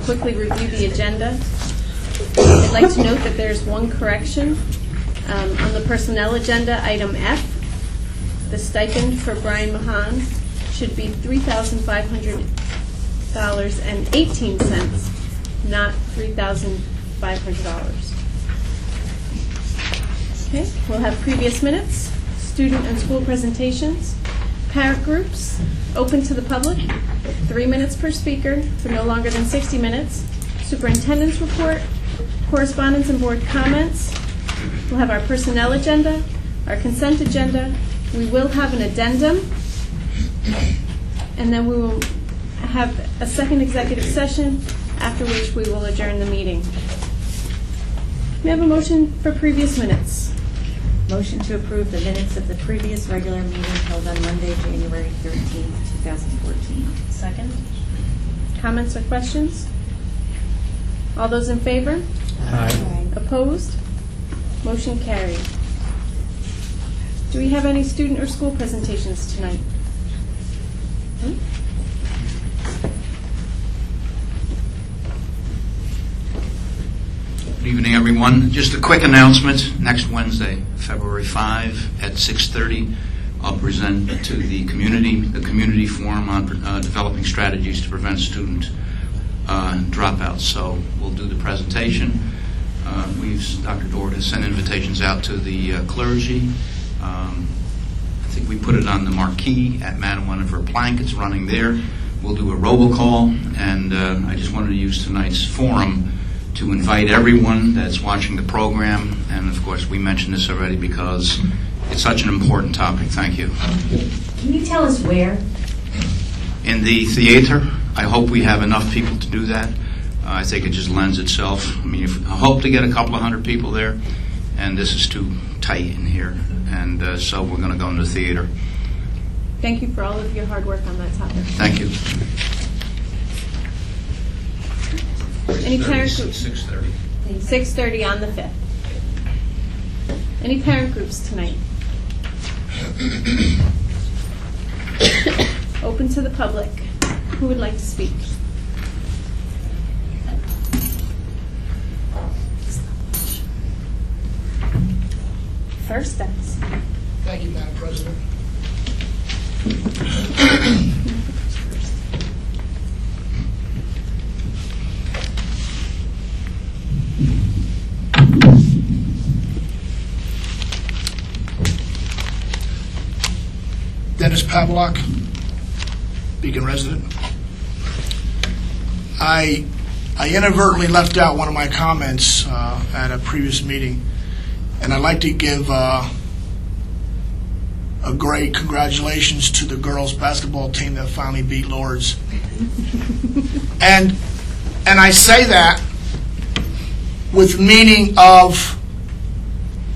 quickly review the agenda. I'd like to note that there's one correction. On the personnel agenda, item F, the stipend for Brian Mahan should be $3,500.18, not $3,500. Okay, we'll have previous minutes, student and school presentations, parent groups, open to the public, 3 minutes per speaker for no longer than 60 minutes, superintendent's report, correspondence and board comments. We'll have our personnel agenda, our consent agenda. We will have an addendum, and then we will have a second executive session, after which we will adjourn the meeting. May I have a motion for previous minutes? Motion to approve the minutes of the previous regular meeting held on Monday, January 13th, 2014. Second. Comments or questions? All those in favor? Aye. Opposed? Motion carried. Do we have any student or school presentations tonight? Good evening, everyone. Just a quick announcement. Next Wednesday, February 5 at 6:30, I'll present to the community forum on developing strategies to prevent student dropouts. So we'll do the presentation. Dr. Dort has sent invitations out to the clergy. I think we put it on the marquee at Madam Winifred Plank. It's running there. We'll do a robocall, and I just wanted to use tonight's forum to invite everyone that's watching the program, and of course we mentioned this already because it's such an important topic. Thank you. Can you tell us where? In the theater. I hope we have enough people to do that. I think it just lends itself. I mean, I hope to get a couple of hundred people there, and this is too tight in here, and so we're going to go into the theater. Thank you for all of your hard work on that topic. Thank you. Any parent groups? 6:30. 6:30 on the 5th. Any parent groups tonight? Open to the public. Who would like to speak? First steps. Thank you, Madam President. Dennis Pavlock, Beacon resident. I inadvertently left out one of my comments at a previous meeting, and I'd like to give a great congratulations to the girls basketball team that finally beat Lourdes. and I say that with meaning of,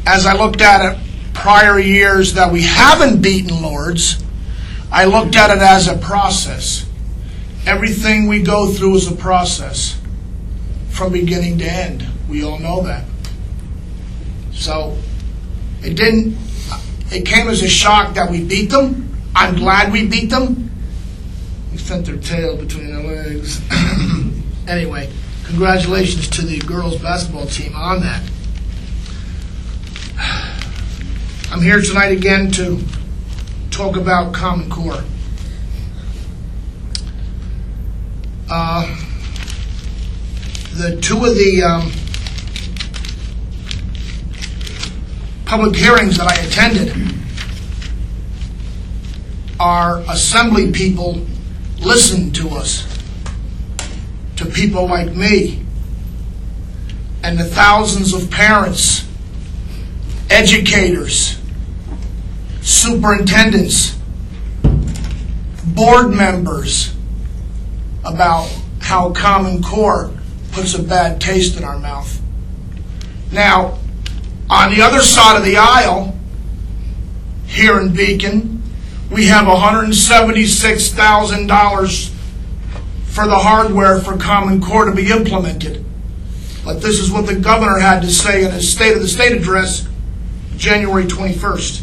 as I looked at it prior years that we haven't beaten Lourdes, I looked at it as a process. Everything we go through is a process from beginning to end. We all know that. So it came as a shock that we beat them. I'm glad we beat them. We sent their tail between their legs. Anyway, congratulations to the girls basketball team on that. I'm here tonight again to talk about Common Core. The two of the public hearings that I attended, our assembly people listened to us, to people like me, and the thousands of parents, educators, superintendents, board members, about how Common Core puts a bad taste in our mouth. Now, on the other side of the aisle, here in Beacon, we have $176,000 for the hardware for Common Core to be implemented. But this is what the governor had to say in his State of the State address, January 21st,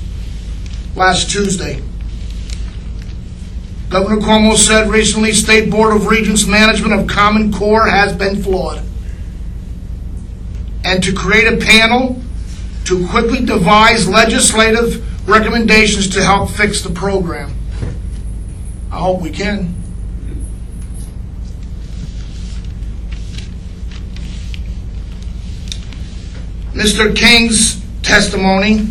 last Tuesday. Governor Cuomo said recently, State Board of Regents management of Common Core has been flawed. And to create a panel to quickly devise legislative recommendations to help fix the program. I hope we can. Mr. King's testimony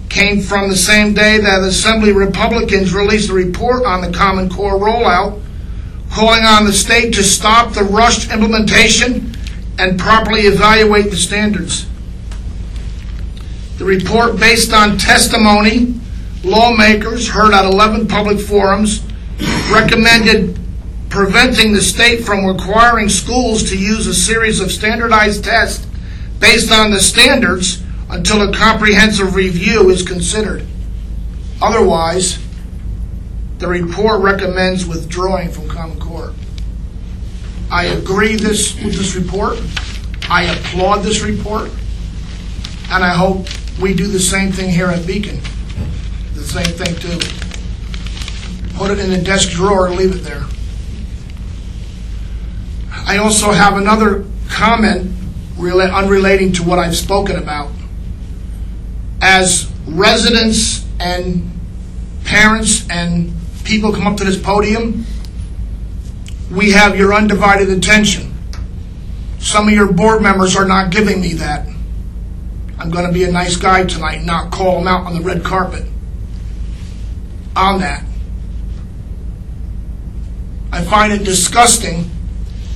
came from the same day that Assembly Republicans released a report on the Common Core rollout, calling on the state to stop the rushed implementation and properly evaluate the standards. The report, based on testimony lawmakers heard at 11 public forums, recommended preventing the state from requiring schools to use a series of standardized tests based on the standards until a comprehensive review is considered. Otherwise, the report recommends withdrawing from Common Core. I agree with this report. I applaud this report. And I hope we do the same thing here at Beacon. The same thing too. Put it in the desk drawer and leave it there. I also have another comment unrelating to what I've spoken about. As residents and parents and people come up to this podium, we have your undivided attention. Some of your board members are not giving me that. I'm going to be a nice guy tonight and not call them out on the red carpet on that. I find it disgusting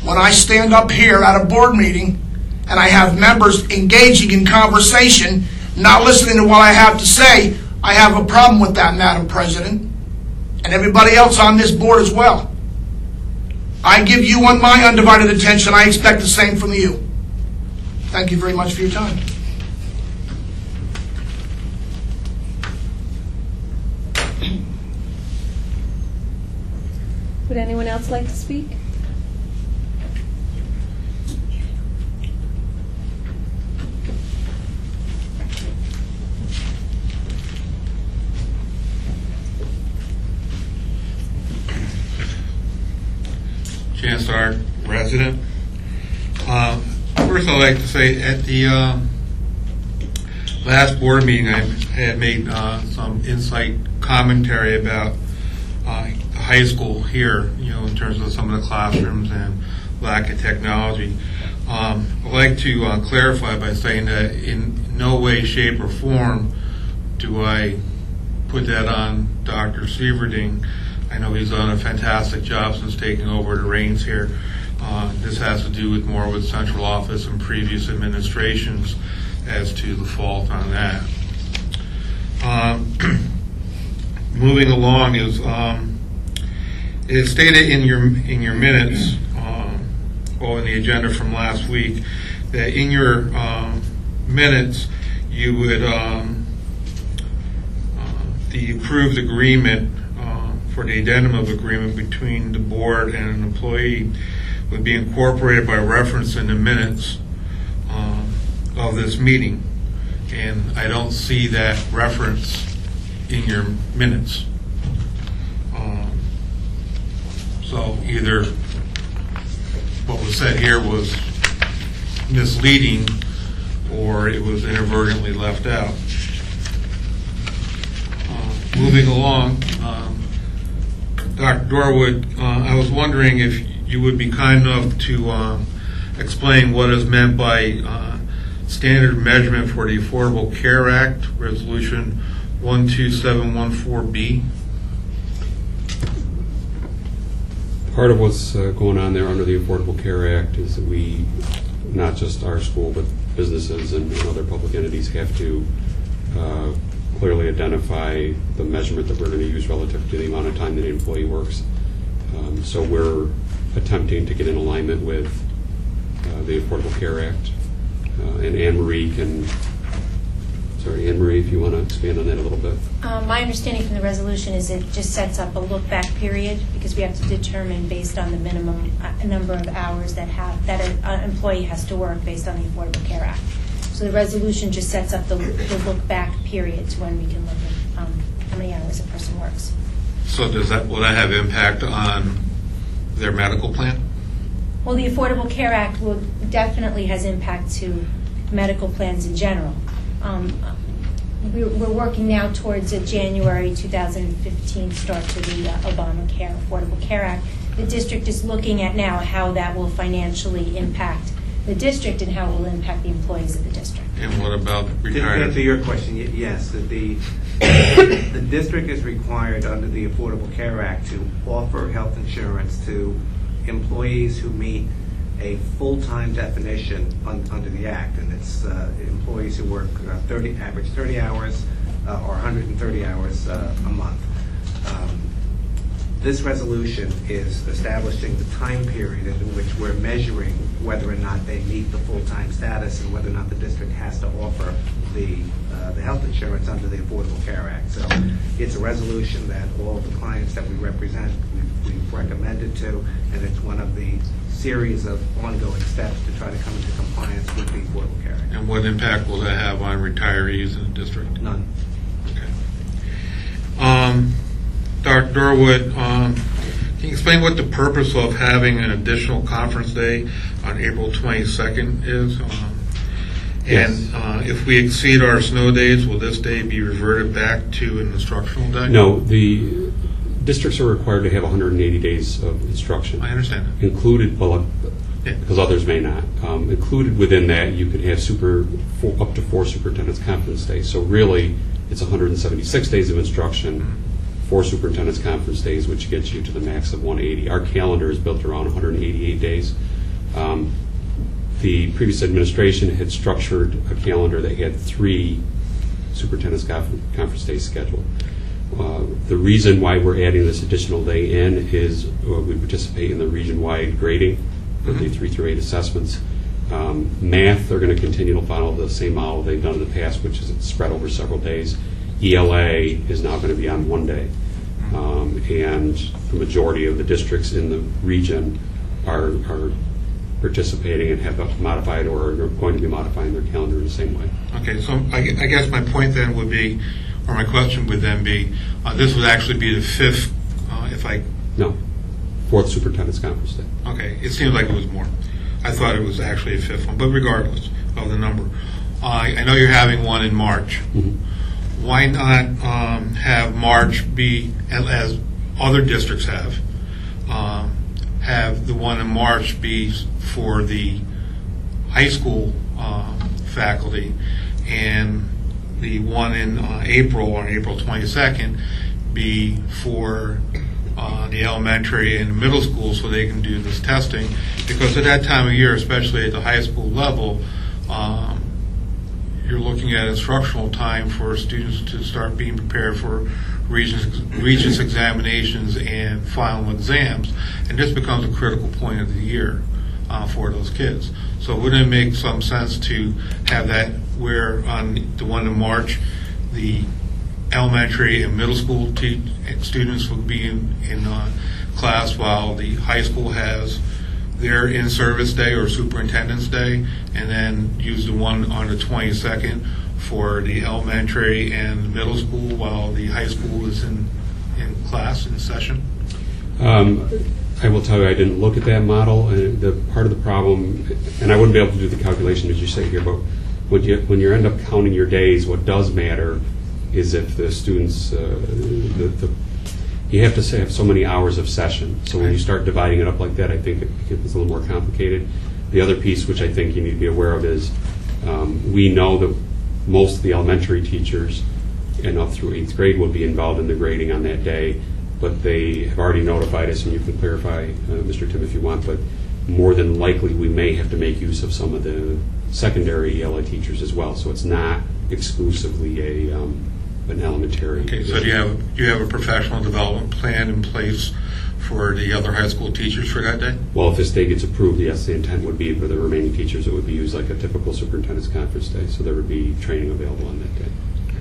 when I stand up here at a board meeting and I have members engaging in conversation, not listening to what I have to say. I have a problem with that, Madam President, and everybody else on this board as well. I give you my undivided attention. I expect the same from you. Thank you very much for your time. Would anyone else like to speak? Chancellor, resident. First, I'd like to say at the last board meeting, I had made some insight commentary about the high school here, in terms of some of the classrooms and lack of technology. I'd like to clarify by saying that in no way, shape, or form do I put that on Dr. Sieverding. I know he's done a fantastic job since taking over the reins here. This has to do more with central office and previous administrations as to the fault on that. Moving along is it is stated in your minutes, in the agenda from last week, that in your minutes you would the approved agreement for the addendum of agreement between the board and an employee would be incorporated by reference in the minutes of this meeting, and I don't see that reference in your minutes. So either what was said here was misleading or it was inadvertently left out. Moving along, Dr. Dorwood, I was wondering if you would be kind enough to explain what is meant by standard measurement for the Affordable Care Act, Resolution 12714B. Part of what's going on there under the Affordable Care Act is that we, not just our school, but businesses and other public entities have to clearly identify the measurement that we're going to use relative to the amount of time that an employee works. So we're attempting to get in alignment with the Affordable Care Act. And Anne-Marie Anne-Marie, if you want to expand on that a little bit. My understanding from the resolution is it just sets up a look-back period because we have to determine based on the minimum number of hours that an employee has to work based on the Affordable Care Act. So the resolution just sets up the look-back period to when we can look at how many hours a person works. So will that have impact on their medical plan? Well, the Affordable Care Act definitely has impact to medical plans in general. We're working now towards a January 2015 start to the Obamacare Affordable Care Act. The district is looking at now how that will financially impact the district and how it will impact the employees of the district. And what about To retired? answer your question, yes, the district is required under the Affordable Care Act to offer health insurance to employees who meet a full-time definition under the Act, and it's employees who work average 30 hours or 130 hours a month. This resolution is establishing the time period in which we're measuring whether or not they meet the full-time status and whether or not the district has to offer the health insurance under the Affordable Care Act. So it's a resolution that all of the clients that we represent, we've recommended to, and it's one of the series of ongoing steps to try to come into compliance with the Affordable Care Act. And what impact will that have on retirees in the district? None. Okay. Dr. Durwood, can you explain what the purpose of having an additional conference day on April 22nd is? Yes. And if we exceed our snow days, will this day be reverted back to an instructional day? No, the districts are required to have 180 days of instruction. I understand that. Included, Yeah. because others may not. Included within that, you could have up to 4 superintendent's conference days. So really, it's 176 days of instruction, 4 superintendent's conference days, which gets you to the max of 180. Our calendar is built around 188 days. The previous administration had structured a calendar that had 3 superintendent's conference days scheduled. The reason why we're adding this additional day in is we participate in the region-wide grading for the 3 through 8 assessments. Math, they're going to continue to follow the same model they've done in the past, which is spread over several days. ELA is now going to be on 1 day. And the majority of the districts in the region are participating and have modified or are going to be modifying their calendar in the same way. Okay, so I guess my point then would be, or my question would then be, this would actually be the 5th, No, 4th superintendent's conference day. Okay, it seems like it was more. I thought it was actually a 5th one, but regardless of the number. I know you're having one in March. Mhm. Why not have March be, as other districts have the one in March be for the high school faculty, and the one in April, on April 22nd, be for the elementary and middle school, so they can do this testing? Because at that time of year, especially at the high school level, you're looking at instructional time for students to start being prepared for Regents examinations and final exams, and this becomes a critical point of the year for those kids. So wouldn't it make some sense to have that where on the one in March, the elementary and middle school students will be in class, while the high school has their in-service day or superintendent's day, and then use the one on the 22nd for the elementary and middle school, while the high school is in class, in session? I will tell you, I didn't look at that model. The part of the problem, and I wouldn't be able to do the calculation as you say here, but when you end up counting your days, what does matter is if the students, you have to have so many hours of session. So when you start dividing it up like that, I think it gets a little more complicated. The other piece, which I think you need to be aware of, is we know that most of the elementary teachers and up through 8th grade will be involved in the grading on that day, but they have already notified us, and you can clarify, Mr. Tim, if you want, but more than likely we may have to make use of some of the secondary ELA teachers as well. So it's not exclusively an elementary. Okay, so do you have a professional development plan in place for the other high school teachers for that day? Well, if this day gets approved, yes, the intent would be for the remaining teachers, it would be used like a typical superintendent's conference day, so there would be training available on that day.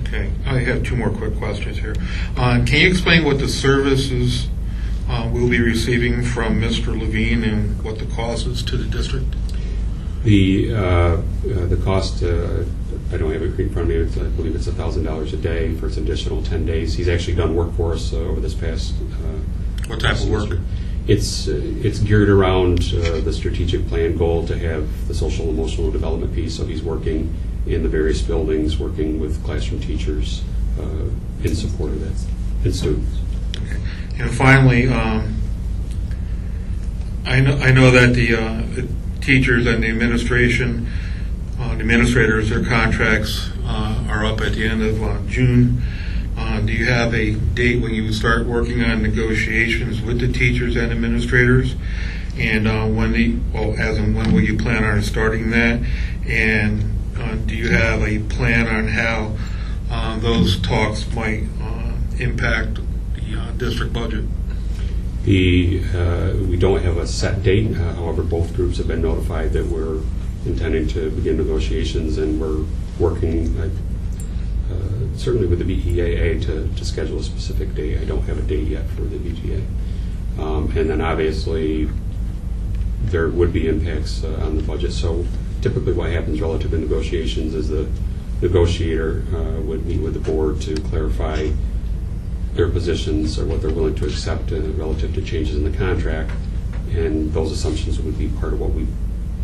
Okay, I have 2 more quick questions here. Can you explain what the services we'll be receiving from Mr. Levine and what the cost is to the district? The cost, I don't have it in front of me, I believe it's $1,000 a day for its additional 10 days. He's actually done work for us over this past... What type of work? It's geared around the strategic plan goal to have the social and emotional development piece, so he's working in the various buildings, working with classroom teachers in support of that, and students. Okay. And finally, I know that the teachers and the administration, the administrators, their contracts are up at the end of June. Do you have a date when you start working on negotiations with the teachers and administrators? And when will you plan on starting that? And do you have a plan on how those talks might impact the district budget? We don't have a set date. However, both groups have been notified that we're intending to begin negotiations, and we're working certainly with the BEAA to schedule a specific date. I don't have a date yet for the BGA. And then obviously there would be impacts on the budget. So typically what happens relative to negotiations is the negotiator would meet with the board to clarify their positions or what they're willing to accept relative to changes in the contract, and those assumptions would be part of what we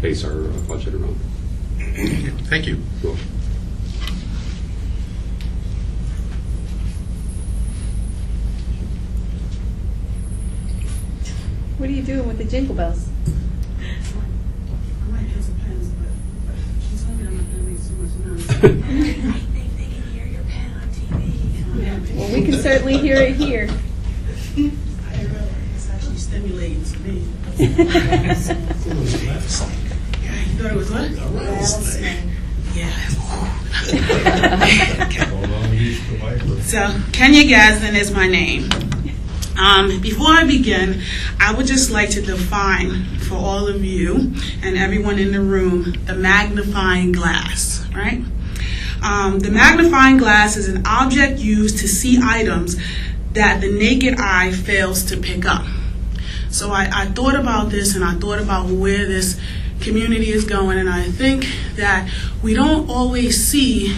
base our budget around. Thank you. Cool. What are you doing with the jingle bells? I might have some pens, but she told me I'm not going to make too much noise. I think they can hear your pen on TV. Well, we can certainly hear it here. I didn't realize it's actually stimulating to me. Yeah, you thought it was what? Yeah. So, Kenya Gazan is my name. Before I begin, I would just like to define for all of you and everyone in the room the magnifying glass, right? The magnifying glass is an object used to see items that the naked eye fails to pick up. So I thought about this, and I thought about where this community is going, and I think that we don't always see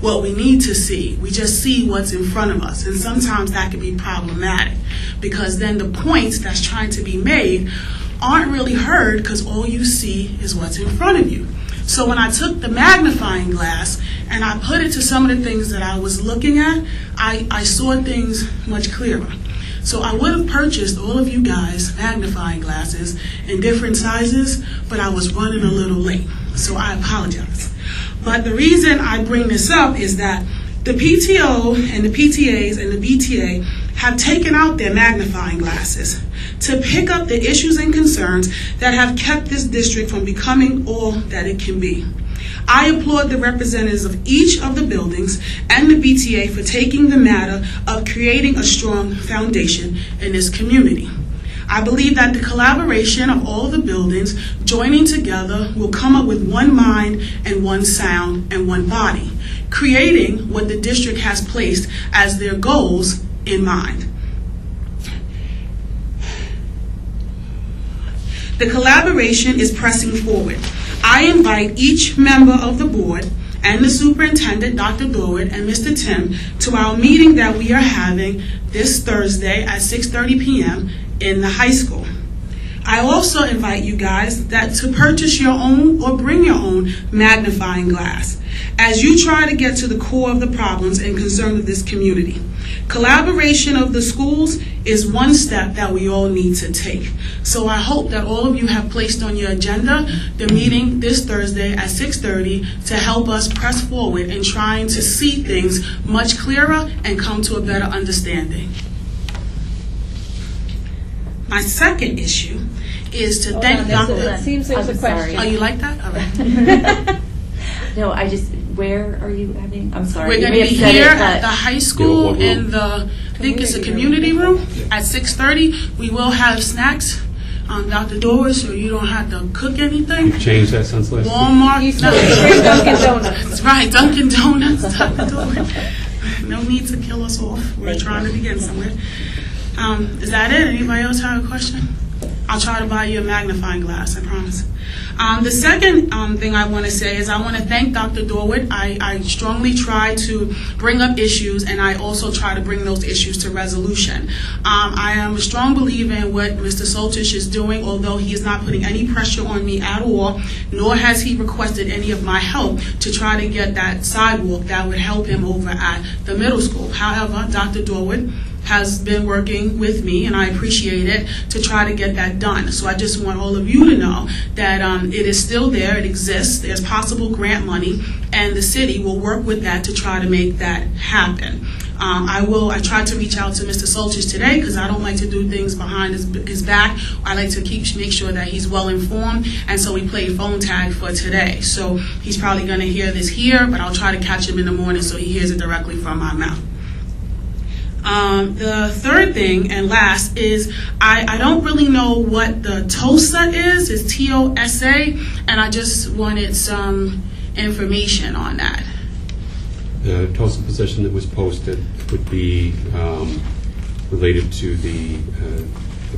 what we need to see. We just see what's in front of us, and sometimes that can be problematic because then the points that's trying to be made aren't really heard because all you see is what's in front of you. So when I took the magnifying glass and I put it to some of the things that I was looking at, I saw things much clearer. So I would have purchased all of you guys magnifying glasses in different sizes, but I was running a little late, so I apologize. But the reason I bring this up is that the PTO and the PTAs and the BTA have taken out their magnifying glasses to pick up the issues and concerns that have kept this district from becoming all that it can be. I applaud the representatives of each of the buildings and the BTA for taking the matter of creating a strong foundation in this community. I believe that the collaboration of all the buildings joining together will come up with one mind and one sound and one body, creating what the district has placed as their goals in mind. The collaboration is pressing forward. I invite each member of the board and the superintendent, Dr. Dorward, and Mr. Tim, to our meeting that we are having this Thursday at 6:30 p.m. in the high school. I also invite you guys to purchase your own or bring your own magnifying glass as you try to get to the core of the problems and concerns of this community. Collaboration of the schools is one step that we all need to take. So I hope that all of you have placed on your agenda the meeting this Thursday at 6:30 to help us press forward in trying to see things much clearer and come to a better understanding. My second issue is to thank Dr. Seems there's a question. Oh, you like that? All right. No, where are you having? I'm sorry. We're going to be here at the high school in the, I think it's a community room at 6:30. We will have snacks on Dr. Dorward, so you don't have to cook anything. Change that since last week. Walmart. Dunkin' Donuts. That's right, Dunkin' Donuts. Dr. Dorward. No need to kill us off. We're trying to begin somewhere. Is that it? Anybody else have a question? I'll try to buy you a magnifying glass, I promise. The second thing I want to say is I want to thank Dr. Dorwood. I strongly try to bring up issues, and I also try to bring those issues to resolution. I am a strong believer in what Mr. Soltich is doing, although he is not putting any pressure on me at all, nor has he requested any of my help to try to get that sidewalk that would help him over at the middle school. However, Dr. Dorwood has been working with me, and I appreciate it, to try to get that done. So I just want all of you to know that it is still there, it exists, there's possible grant money, and the city will work with that to try to make that happen. I tried to reach out to Mr. Soltich today because I don't like to do things behind his back. I like to make sure that he's well informed, and so we played phone tag for today. So he's probably going to hear this here, but I'll try to catch him in the morning so he hears it directly from my mouth. The third thing and last is I don't really know what the TOSA is. It's TOSA, and I just wanted some information on that. The TOSA position that was posted would be related to the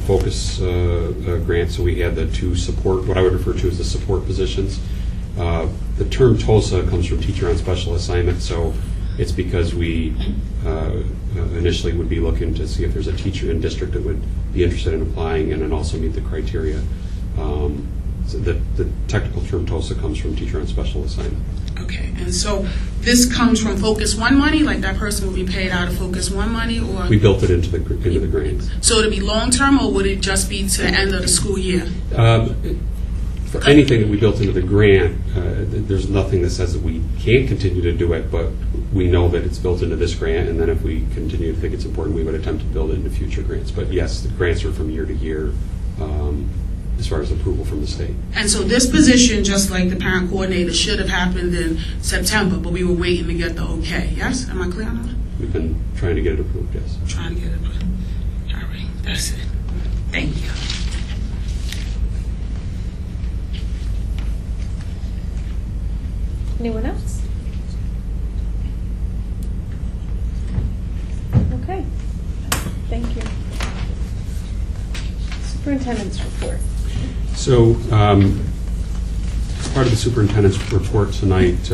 focus grant. So we had the two support, what I would refer to as the support positions. The term TOSA comes from teacher on special assignment, so it's because we initially would be looking to see if there's a teacher in district that would be interested in applying and then also meet the criteria. So the technical term TOSA comes from teacher on special assignment. Okay, and so this comes from Focus One money, like that person will be paid out of Focus One money, or? We built it into the grants. So it'll be long-term, or would it just be to the end of the school year? For anything that we built into the grant, there's nothing that says that we can't continue to do it, but we know that it's built into this grant, and then if we continue to think it's important, we would attempt to build it into future grants. But yes, the grants are from year to year as far as approval from the state. And so this position, just like the parent coordinator, should have happened in September, but we were waiting to get the okay, yes? Am I clear on that? We've been trying to get it approved, yes. Trying to get it approved. All right, that's it. Thank you. Anyone else? Okay. Thank you. Superintendent's report. So, as part of the superintendent's report tonight,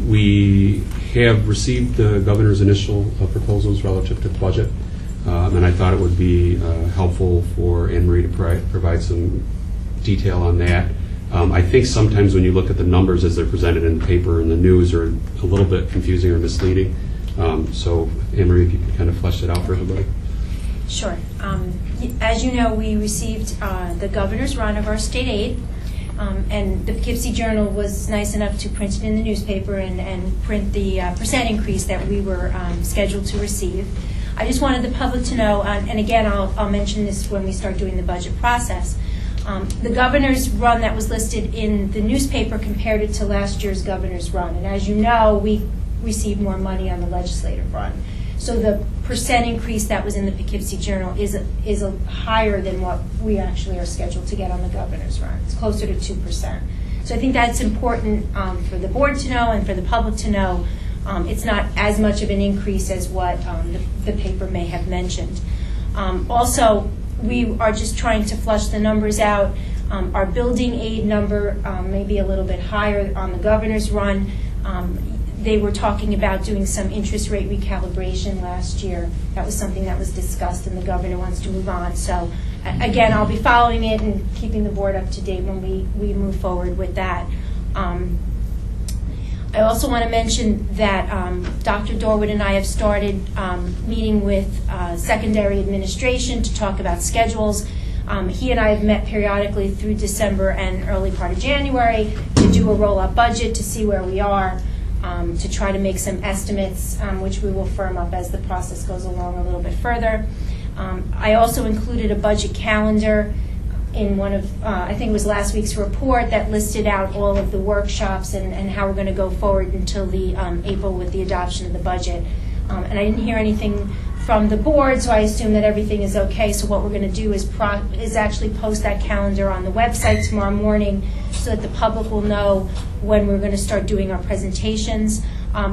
we have received the governor's initial proposals relative to the budget, and I thought it would be helpful for Anne Marie to provide some detail on that. I think sometimes when you look at the numbers as they're presented in the paper and the news are a little bit confusing or misleading. So, Anne Marie, if you could kind of flesh it out for everybody. Sure. As you know, we received the governor's run of our state aid, and the Poughkeepsie Journal was nice enough to print it in the newspaper and print the percent increase that we were scheduled to receive. I just wanted the public to know, and again, I'll mention this when we start doing the budget process. The governor's run that was listed in the newspaper compared it to last year's governor's run. And as you know, we received more money on the legislative run. So the percent increase that was in the Poughkeepsie Journal is higher than what we actually are scheduled to get on the governor's run. It's closer to 2%. So I think that's important for the board to know and for the public to know. It's not as much of an increase as what the paper may have mentioned. Also, we are just trying to flush the numbers out. Our building aid number may be a little bit higher on the governor's run. They were talking about doing some interest rate recalibration last year. That was something that was discussed, and the governor wants to move on. So, again, I'll be following it and keeping the board up to date when we move forward with that. I also want to mention that Dr. Dorwood and I have started meeting with secondary administration to talk about schedules. He and I have met periodically through December and early part of January to do a roll-up budget to see where we are, to try to make some estimates, which we will firm up as the process goes along a little bit further. I also included a budget calendar in one of, I think it was last week's report, that listed out all of the workshops and how we're going to go forward until the April with the adoption of the budget. And I didn't hear anything from the board, so I assume that everything is okay. So what we're going to do is actually post that calendar on the website tomorrow morning so that the public will know when we're going to start doing our presentations.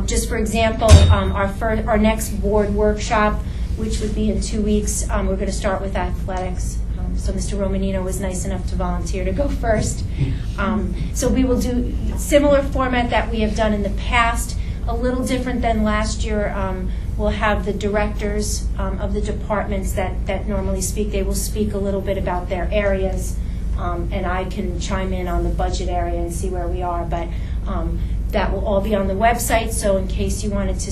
Just for example, our next board workshop, which would be in 2 weeks, we're going to start with athletics. So Mr. Romanino was nice enough to volunteer to go first. So we will do similar format that we have done in the past, a little different than last year. We'll have the directors of the departments that normally speak. They will speak a little bit about their areas, and I can chime in on the budget area and see where we are. But that will all be on the website, so in case you wanted to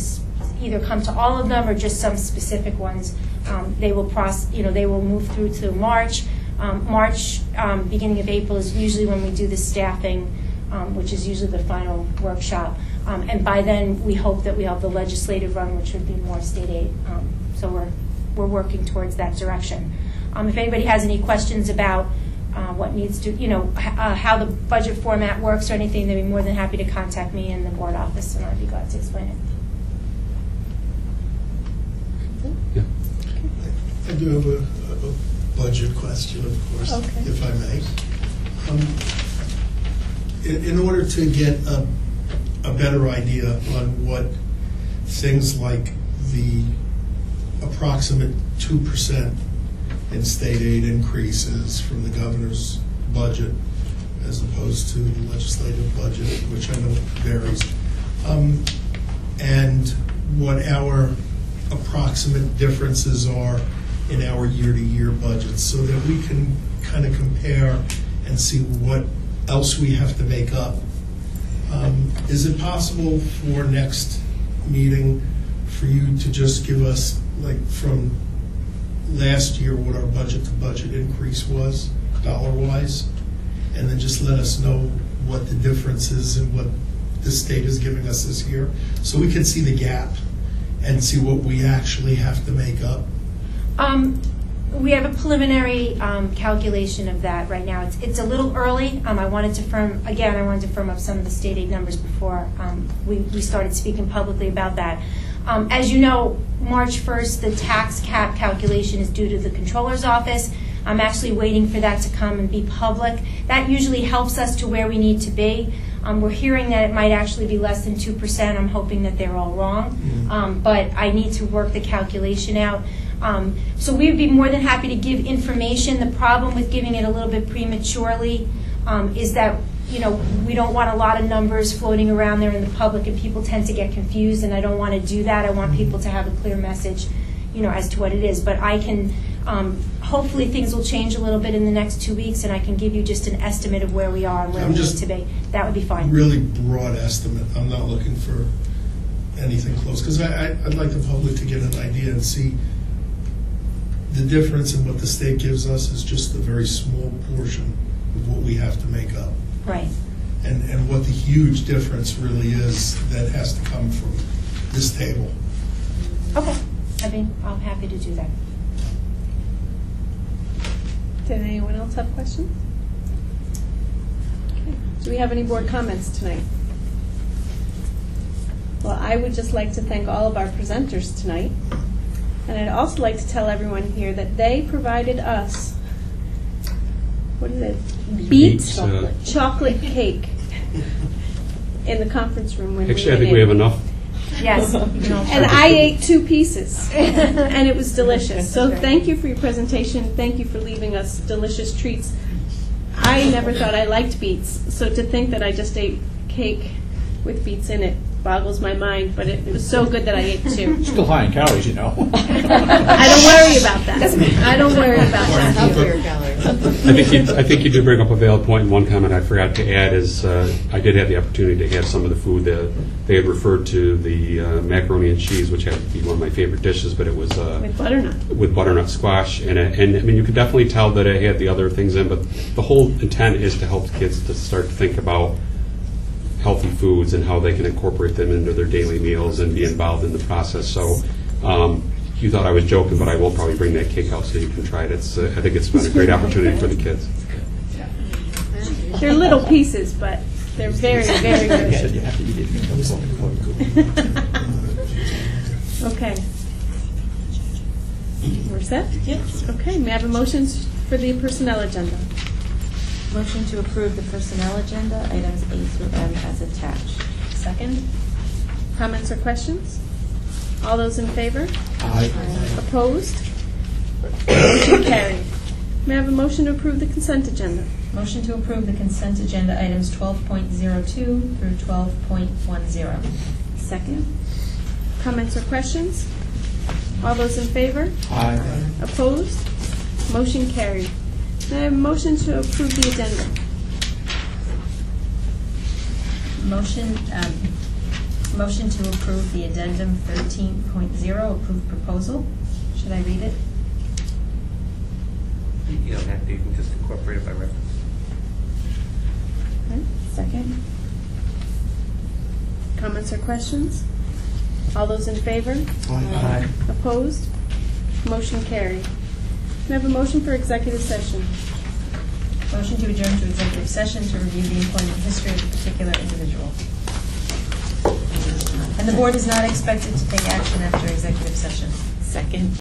either come to all of them or just some specific ones, they will they will move through to March. March, beginning of April is usually when we do the staffing, which is usually the final workshop. And by then, we hope that we have the legislative run, which would be more state aid. So we're working towards that direction. If anybody has any questions about what needs to, how the budget format works or anything, they'd be more than happy to contact me in the board office, and I'd be glad to explain it. Yeah. I do have a budget question, of course, Okay. if I may. In order to get a better idea on what things like the approximate 2% in state aid increases from the governor's budget as opposed to the legislative budget, which I know varies, and what our approximate differences are in our year-to-year budgets, so that we can kind of compare and see what else we have to make up. Is it possible for next meeting for you to just give us, like, from last year, what our budget-to-budget increase was, dollar-wise, and then just let us know what the difference is and what the state is giving us this year, so we can see the gap and see what we actually have to make up? We have a preliminary calculation of that right now. It's a little early. I wanted to firm up some of the state aid numbers before we started speaking publicly about that. As you know, March 1st, the tax cap calculation is due to the Comptroller's office. I'm actually waiting for that to come and be public. That usually helps us to where we need to be. We're hearing that it might actually be less than 2%. I'm hoping that they're all wrong. But I need to work the calculation out. So we would be more than happy to give information. The problem with giving it a little bit prematurely is that we don't want a lot of numbers floating around there in the public, and people tend to get confused, and I don't want to do that. I want people to have a clear message, as to what it is. But I can, hopefully things will change a little bit in the next 2 weeks, and I can give you just an estimate of where we are and where we need to be. That would be fine. Really broad estimate. I'm not looking for anything close, because I'd like the public to get an idea and see the difference in what the state gives us is just a very small portion of what we have to make up. Right. And what the huge difference really is that has to come from this table. Okay. I'm happy to do that. Did anyone else have questions? Okay. Do we have any board comments tonight? Well, I would just like to thank all of our presenters tonight. And I'd also like to tell everyone here that they provided us, what is it? Beet chocolate cake in the conference room when Actually, I think we have enough. Yes. And I ate 2 pieces, and it was delicious. So thank you for your presentation. Thank you for leaving us delicious treats. I never thought I liked beets, so to think that I just ate cake with beets in it boggles my mind, but it was so good that I ate 2. Still high in calories, I don't worry about that. I don't worry about that. I think you did bring up a valid point, and one comment I forgot to add is I did have the opportunity to have some of the food that they had referred to, the macaroni and cheese, which had to be one of my favorite dishes, but it was With butternut. with butternut squash, and I mean, you could definitely tell that it had the other things in, but the whole intent is to help kids to start to think about healthy foods and how they can incorporate them into their daily meals and be involved in the process. So you thought I was joking, but I will probably bring that cake out so you can try it. I think it's been a great opportunity for the kids. They're little pieces, but they're very, very good. Okay. We're set? Yes. Okay, may I have a motion for the personnel agenda? Motion to approve the personnel agenda, items A through M as attached. Second. Comments or questions? All those in favor? Aye. Opposed? Motion carried. May I have a motion to approve the consent agenda? Motion to approve the consent agenda items 12.02 through 12.10. Second. Comments or questions? All those in favor? Aye. Opposed? Motion carried. May I have a motion to approve the addendum? Motion to approve the addendum 13.0, approved proposal. Should I read it? You don't have to, you can just incorporate it by reference. Okay. Second. Comments or questions? All those in favor? Aye. Opposed? Motion carried. May I have a motion for executive session? Motion to adjourn to executive session to review the employment history of a particular individual. And the board is not expected to take action after executive session. Second.